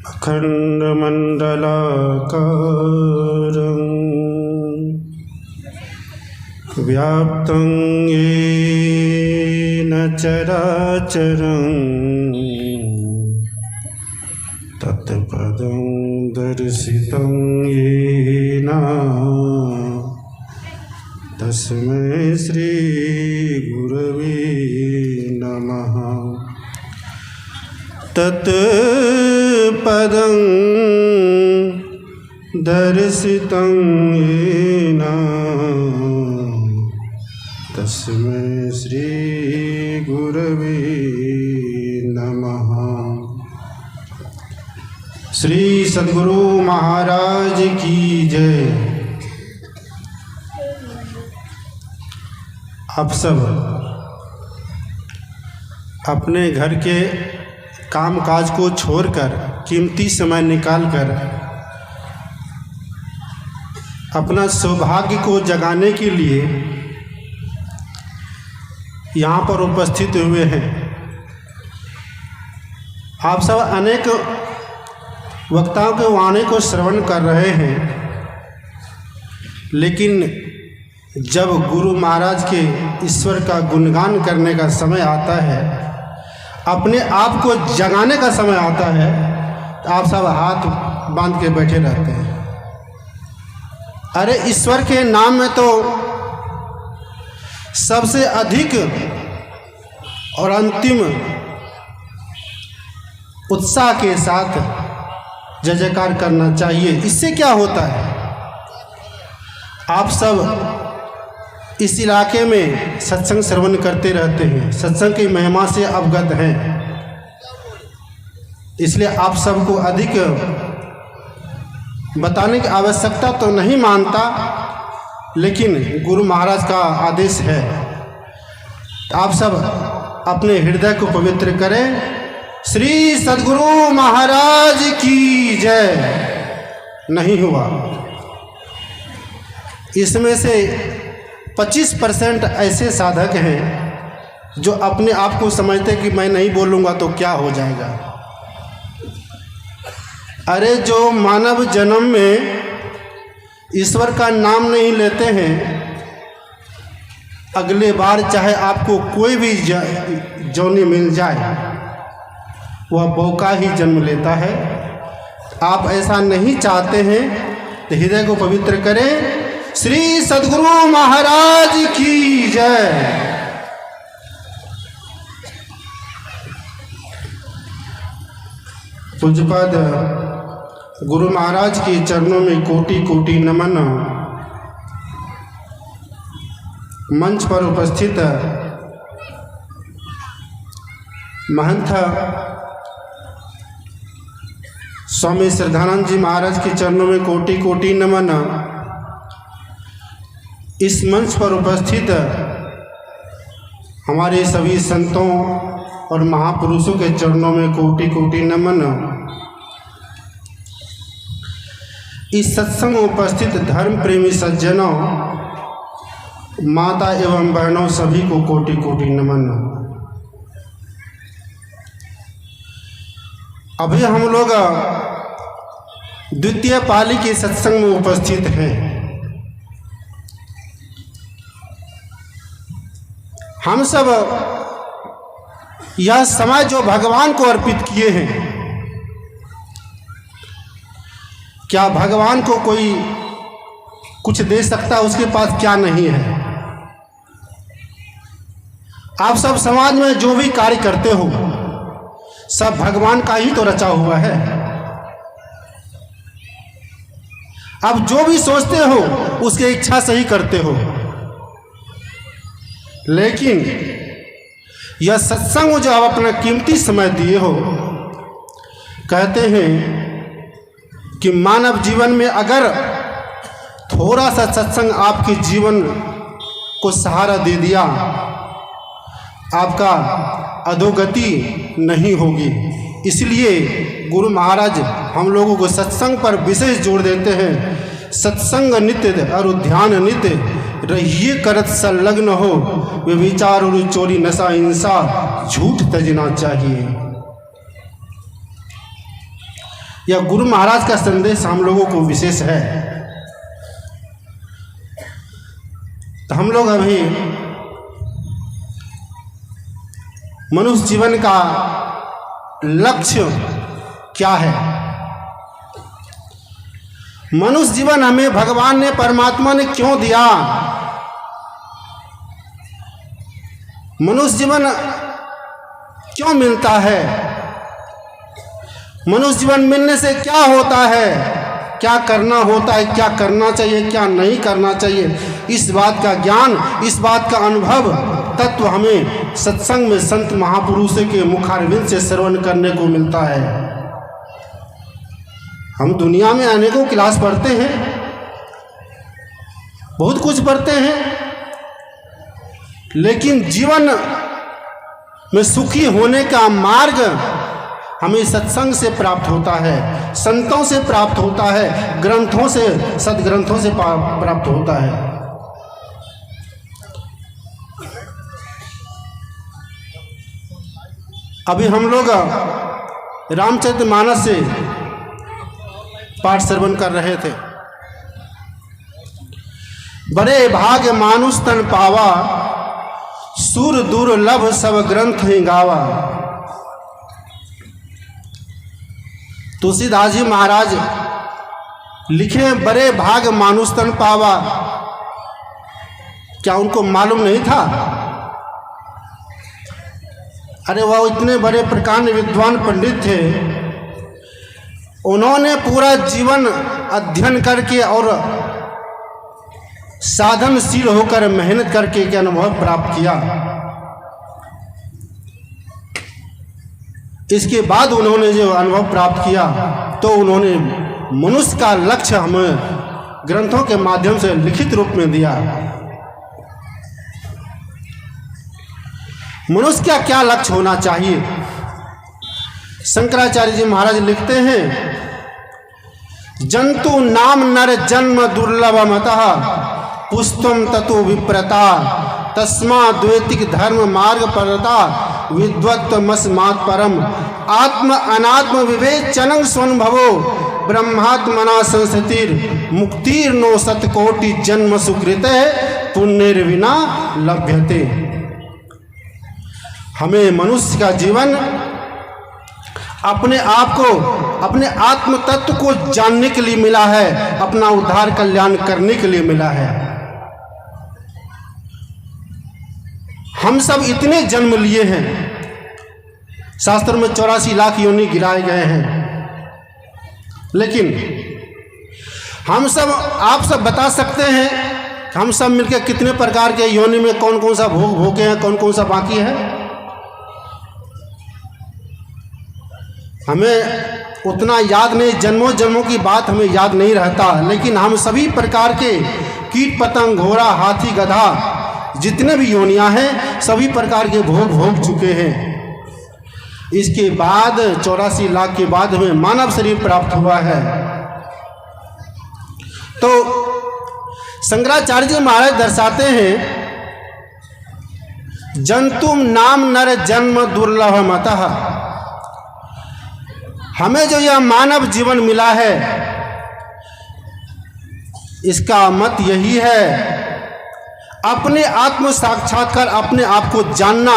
अखण्डमण्डलाकारं व्याप्तं येन चराचरं तत्पदं दर्शितं येन तस्मै श्रीगुरवे नमः। तत्पदं दर्शितं येन तस्मै श्रीगुरवे नमः। श्री सद्गुरु महाराज की जय। आप सब अपने घर के कामकाज को छोड़कर कीमती समय निकालकर अपना सौभाग्य को जगाने के लिए यहाँ पर उपस्थित हुए हैं। आप सब अनेक वक्ताओं के वाणी को श्रवण कर रहे हैं, लेकिन जब गुरु महाराज के ईश्वर का गुणगान करने का समय आता है, अपने आप को जगाने का समय आता है, तो आप सब हाथ बांध के बैठे रहते हैं। अरे ईश्वर के नाम में तो सबसे अधिक और अंतिम उत्साह के साथ जय जयकार करना चाहिए। इससे क्या होता है, आप सब इस इलाके में सत्संग श्रवण करते रहते हैं, सत्संग की महिमा से अवगत हैं, इसलिए आप सबको अधिक बताने की आवश्यकता तो नहीं मानता, लेकिन गुरु महाराज का आदेश है। आप सब अपने हृदय को पवित्र करें। श्री सद्गुरु महाराज की जय। नहीं हुआ, इसमें से 25% ऐसे साधक हैं जो अपने आप को समझते कि मैं नहीं बोलूँगा तो क्या हो जाएगा। अरे जो मानव जन्म में ईश्वर का नाम नहीं लेते हैं, अगले बार चाहे आपको कोई भी जौनी मिल जाए, वह बौका ही जन्म लेता है। आप ऐसा नहीं चाहते हैं तो हृदय को पवित्र करें। श्री सद्गुरु महाराज की जय। पूज्यपाद गुरु महाराज के चरणों में कोटि कोटि नमन। मंच पर उपस्थित महंत स्वामी श्रद्धानंद जी महाराज के चरणों में कोटि कोटि नमन। इस मंच पर उपस्थित हमारे सभी संतों और महापुरुषों के चरणों में कोटि कोटि नमन। इस सत्संग में उपस्थित धर्म प्रेमी सज्जनों, माता एवं बहनों, सभी को कोटि कोटि नमन। अभी हम लोग द्वितीय पाली के सत्संग में उपस्थित हैं। हम सब यह समय जो भगवान को अर्पित किए हैं, क्या भगवान को कोई कुछ दे सकता है? उसके पास क्या नहीं है? आप सब समाज में जो भी कार्य करते हो, सब भगवान का ही तो रचा हुआ है। आप जो भी सोचते हो उसकी इच्छा से ही करते हो, लेकिन यह सत्संग जो आप अपना कीमती समय दिए हो, कहते हैं कि मानव जीवन में अगर थोड़ा सा सत्संग आपके जीवन को सहारा दे दिया, आपका अधोगति नहीं होगी। इसलिए गुरु महाराज हम लोगों को सत्संग पर विशेष जोर देते हैं। सत्संग नित्य और ध्यान नित्य रहिए करत संलग्न हो, वे विचार और चोरी नशा हिंसा झूठ तजना चाहिए। या गुरु महाराज का संदेश हम लोगों को विशेष है। तो हम लोग अभी मनुष्य जीवन का लक्ष्य क्या है, मनुष्य जीवन हमें भगवान ने, परमात्मा ने क्यों दिया, मनुष्य जीवन क्यों मिलता है, मनुष्य जीवन मिलने से क्या होता है, क्या करना होता है, क्या करना चाहिए, क्या नहीं करना चाहिए, इस बात का ज्ञान, इस बात का अनुभव तत्व हमें सत्संग में संत महापुरुषों के मुखारविंद से श्रवण करने को मिलता है। हम दुनिया में अनेकों क्लास पढ़ते हैं, बहुत कुछ पढ़ते हैं, लेकिन जीवन में सुखी होने का मार्ग हमें सत्संग से प्राप्त होता है, संतों से प्राप्त होता है, ग्रंथों से, सदग्रंथों से प्राप्त होता है। अभी हम लोग रामचरितमानस से पाठ श्रवण कर रहे थे। बड़े भाग मानुष तन पावा, सुर दुर्लभ सब ग्रंथ ही गावा। तुलसीदास जी महाराज लिखे बड़े भाग मानुष तन पावा। क्या उनको मालूम नहीं था? अरे वह इतने बड़े प्रकांड विद्वान पंडित थे, उन्होंने पूरा जीवन अध्ययन करके और साधनशील होकर मेहनत करके के अनुभव प्राप्त किया। इसके बाद उन्होंने जो अनुभव प्राप्त किया तो उन्होंने मनुष्य का लक्ष्य हमें ग्रंथों के माध्यम से लिखित रूप में दिया। मनुष्य का क्या लक्ष्य होना चाहिए? शंकराचार्य जी महाराज लिखते हैं, जंतु नाम नर जन्म दुर्लभमतः पुष्पम ततो विप्रता तस्मा द्वैतिक धर्म मार्ग परता विद्वत्तमस्मात् परम आत्म अनात्म विवेचनं स्वनुभवो ब्रह्मात्मना संस्थितिर मुक्तिर्नो शतकोटि जन्म सुकृते पुण्यर्विना लभ्यते। हमें मनुष्य का जीवन अपने आप को, अपने आत्म तत्व को जानने के लिए मिला है, अपना उद्धार कल्याण करने के लिए मिला है। हम सब इतने जन्म लिए हैं, शास्त्र में 84 लाख योनि गिराए गए हैं, लेकिन हम सब, आप सब बता सकते हैं हम सब मिलकर कितने प्रकार के योनि में कौन कौन सा भोग भोगे हैं, कौन कौन सा बाकी है? हमें उतना याद नहीं, जन्मों जन्मों की बात हमें याद नहीं रहता, लेकिन हम सभी प्रकार के कीट पतंग, घोड़ा, हाथी, गधा, जितने भी योनियां हैं सभी प्रकार के भोग भोग चुके हैं। इसके बाद 84 लाख के बाद हमें मानव शरीर प्राप्त हुआ है। तो शंकराचार्य जी महाराज दर्शाते हैं, जंतुम नाम नर जन्म दुर्लभमतः। हमें जो यह मानव जीवन मिला है, इसका मत यही है, अपने आत्म साक्षात्कार, अपने आप को जानना,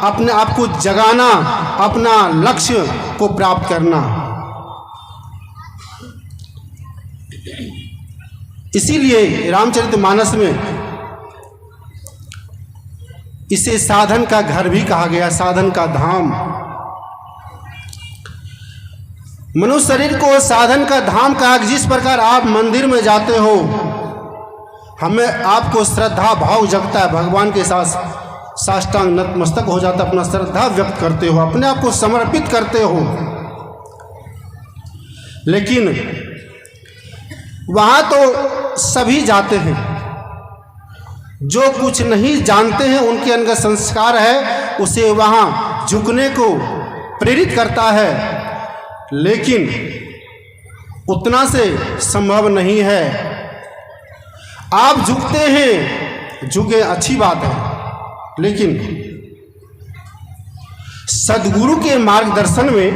अपने आप को जगाना, अपना लक्ष्य को प्राप्त करना। इसीलिए रामचरितमानस में इसे साधन का घर भी कहा गया, साधन का धाम। मनुष्य शरीर को साधन का धाम कहा। जिस प्रकार आप मंदिर में जाते हो, हमें आपको श्रद्धा भाव जगता है, भगवान के साथ साष्टांग नतमस्तक हो जाता, अपना श्रद्धा व्यक्त करते हो, अपने आप को समर्पित करते हो। लेकिन वहाँ तो सभी जाते हैं, जो कुछ नहीं जानते हैं उनके अंदर संस्कार है, उसे वहाँ झुकने को प्रेरित करता है, लेकिन उतना से संभव नहीं है। आप झुकते हैं, झुके अच्छी बात है, लेकिन सद्गुरु के मार्गदर्शन में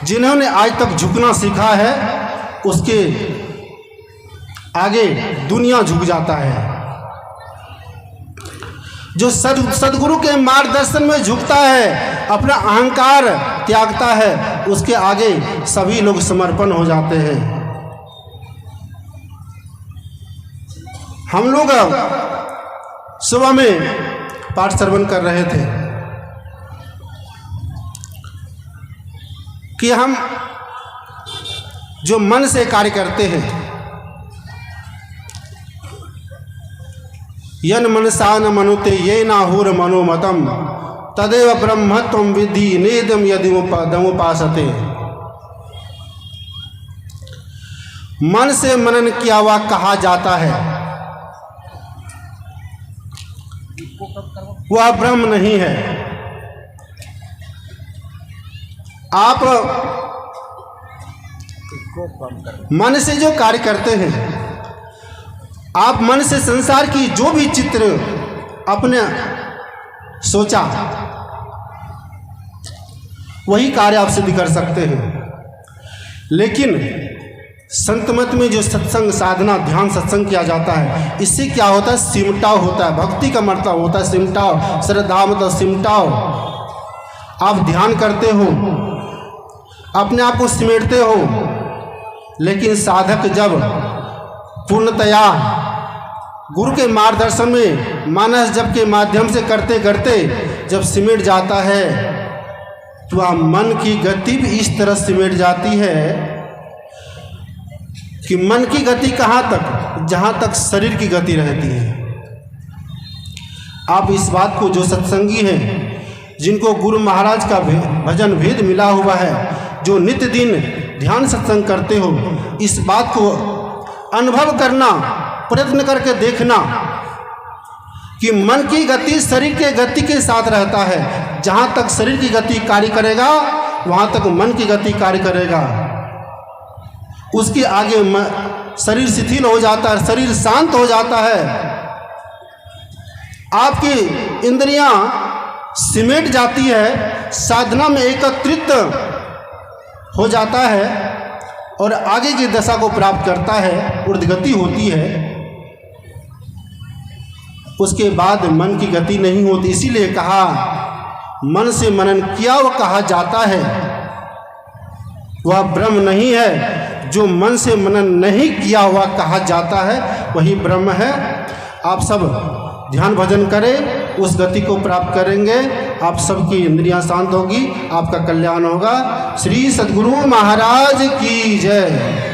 जिन्होंने आज तक झुकना सीखा है उसके आगे दुनिया झुक जाता है। जो सदगुरु के मार्गदर्शन में झुकता है, अपना अहंकार त्यागता है, उसके आगे सभी लोग समर्पण हो जाते हैं। हम लोग सुबह में पाठ श्रवण कर रहे थे कि हम जो मन से कार्य करते हैं, यन मनसा न मनुते ये नाहुर मनोमतम तदेव ब्रह्मत्वं विद्धि नेदम यदिमुपासते। मन से मनन किया हुआ कहा जाता है, वह ब्रह्म नहीं है। आप मन से जो कार्य करते हैं, आप मन से संसार की जो भी चित्र अपने सोचा वही कार्य आप सिद्ध कर सकते हैं। लेकिन संत मत में जो सत्संग साधना ध्यान सत्संग किया जाता है, इससे क्या होता है? सिमटाव होता है। भक्ति का मतलब होता है सिमटाव, श्रद्धा मतलब सिमटाव। आप ध्यान करते हो, अपने आप को सिमटते हो, लेकिन साधक जब पूर्णतया गुरु के मार्गदर्शन में मानस जप के माध्यम से करते करते जब सिमट जाता है, तो वह मन की गति भी इस तरह सिमट जाती है कि मन की गति कहाँ तक? जहाँ तक शरीर की गति रहती है। आप इस बात को, जो सत्संगी हैं, जिनको गुरु महाराज का भजन भेद मिला हुआ है, जो नित्य दिन ध्यान सत्संग करते हो, इस बात को अनुभव करना, प्रयत्न करके देखना कि मन की गति शरीर के गति के साथ रहता है। जहाँ तक शरीर की गति कार्य करेगा, वहाँ तक मन की गति कार्य करेगा। उसके आगे शरीर शिथिल हो जाता है, शरीर शांत हो जाता है, आपकी इंद्रियां सिमट जाती है, साधना में एकत्रित हो जाता है और आगे की दशा को प्राप्त करता है, ऊर्ध्वगति होती है। उसके बाद मन की गति नहीं होती। इसीलिए कहा मन से मनन किया वो कहा जाता है, वह ब्रह्म नहीं है। जो मन से मनन नहीं किया हुआ कहा जाता है वही ब्रह्म है। आप सब ध्यान भजन करें, उस गति को प्राप्त करेंगे, आप सबकी इंद्रियां शांत होगी, आपका कल्याण होगा। श्री सद्गुरु महाराज की जय।